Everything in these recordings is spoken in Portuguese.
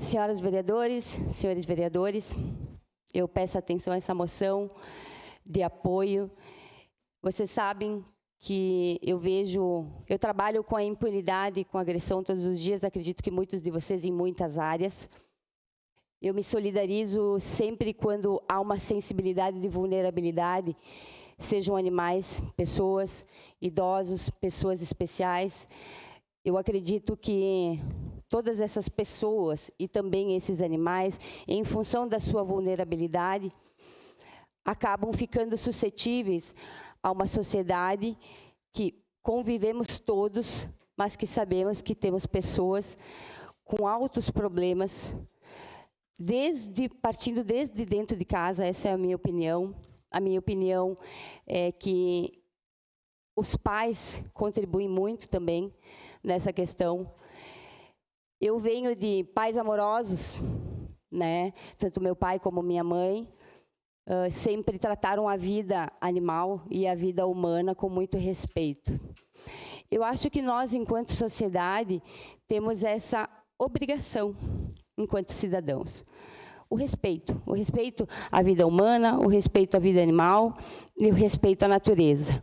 Senhoras vereadores, senhores vereadores, eu peço atenção a essa moção de apoio. Vocês sabem que eu trabalho com a impunidade, com a agressão todos os dias, acredito que muitos de vocês em muitas áreas. Eu me solidarizo sempre quando há uma sensibilidade de vulnerabilidade, sejam animais, pessoas, idosos, pessoas especiais. Eu acredito que todas essas pessoas e também esses animais, em função da sua vulnerabilidade, acabam ficando suscetíveis a uma sociedade que convivemos todos, mas que sabemos que temos pessoas com altos problemas, partindo desde dentro de casa. Essa é a minha opinião. A minha opinião é que os pais contribuem muito também nessa questão. Eu venho de pais amorosos, né? Tanto meu pai como minha mãe sempre trataram a vida animal e a vida humana com muito respeito. Eu acho que nós, enquanto sociedade, temos essa obrigação, enquanto cidadãos. O respeito à vida humana, o respeito à vida animal e o respeito à natureza.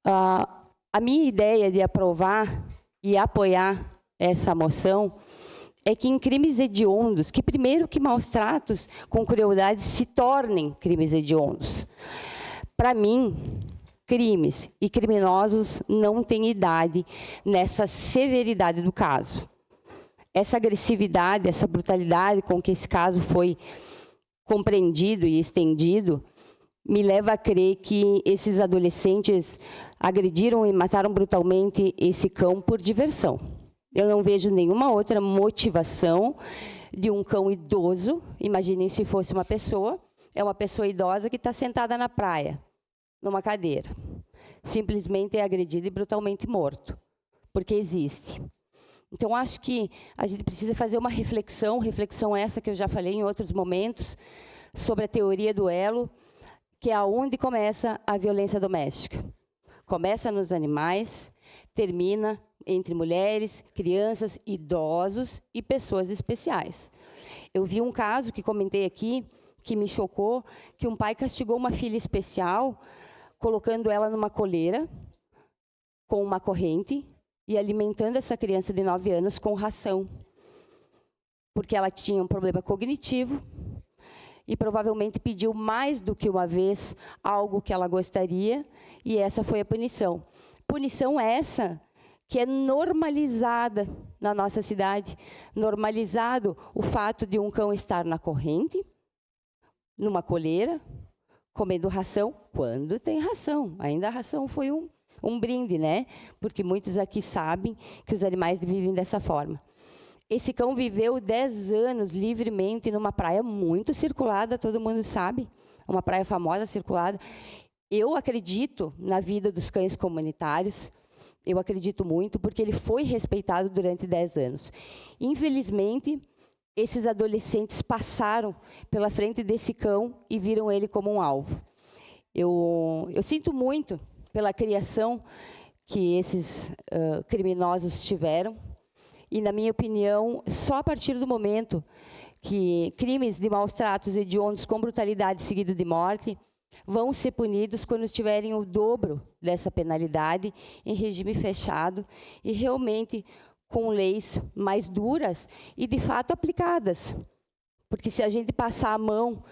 A minha ideia de aprovar e apoiar essa moção é que em crimes hediondos, que primeiro que maus tratos com crueldade se tornem crimes hediondos. Para mim, crimes e criminosos não têm idade nessa severidade do caso. Essa agressividade, essa brutalidade com que esse caso foi compreendido e estendido, me leva a crer que esses adolescentes agrediram e mataram brutalmente esse cão por diversão. Eu não vejo nenhuma outra motivação de um cão idoso. Imaginem se fosse uma pessoa, é uma pessoa idosa que está sentada na praia, numa cadeira. Simplesmente é agredido e brutalmente morto, porque existe. Então, acho que a gente precisa fazer uma reflexão essa que eu já falei em outros momentos, sobre a teoria do elo, que é aonde começa a violência doméstica. Começa nos animais, termina entre mulheres, crianças, idosos e pessoas especiais. Eu vi um caso que comentei aqui, que me chocou, que um pai castigou uma filha especial, colocando ela numa coleira, com uma corrente, e alimentando essa criança de 9 anos com ração, porque ela tinha um problema cognitivo e provavelmente pediu mais do que uma vez algo que ela gostaria, e essa foi a punição. Punição essa que é normalizada na nossa cidade, normalizado o fato de um cão estar na corrente, numa coleira, comendo ração, quando tem ração. Ainda a ração foi um brinde, né? Porque muitos aqui sabem que os animais vivem dessa forma. Esse cão viveu 10 anos livremente numa praia muito circulada, todo mundo sabe, uma praia famosa, circulada. Eu acredito na vida dos cães comunitários, eu acredito muito, porque ele foi respeitado durante 10 anos. Infelizmente, esses adolescentes passaram pela frente desse cão e viram ele como um alvo. Eu sinto muito pela criação que esses criminosos tiveram, e, na minha opinião, só a partir do momento que crimes de maus tratos hediondos com brutalidade seguido de morte vão ser punidos quando tiverem o dobro dessa penalidade em regime fechado e realmente com leis mais duras e, de fato, aplicadas. Porque se a gente passar a mão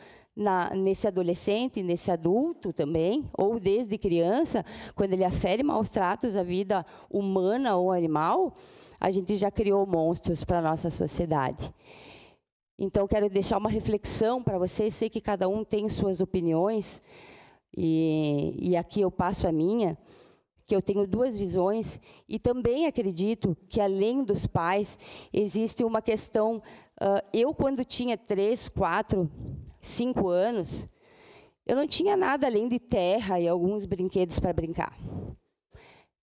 nesse adolescente, nesse adulto também, ou desde criança, quando ele afere maus tratos à vida humana ou animal, a gente já criou monstros para a nossa sociedade. Então, quero deixar uma reflexão para vocês. Sei que cada um tem suas opiniões, e aqui eu passo a minha, que eu tenho duas visões, e também acredito que, além dos pais, existe uma questão. Eu, quando tinha 3, 4, 5 anos, eu não tinha nada além de terra e alguns brinquedos para brincar.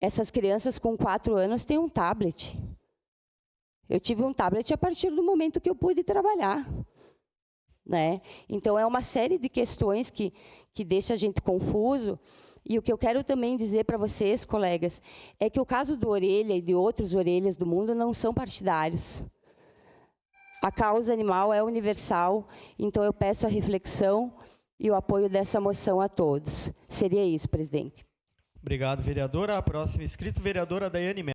Essas crianças com 4 anos têm um tablet. Eu tive um tablet a partir do momento que eu pude trabalhar, né? Então, é uma série de questões que deixa a gente confuso. E o que eu quero também dizer para vocês, colegas, é que o caso do Orelha e de outros Orelhas do mundo não são partidários. A causa animal é universal, então eu peço a reflexão e o apoio dessa moção a todos. Seria isso, presidente. Obrigado, vereadora. A próxima inscrita, vereadora Daiane Mello.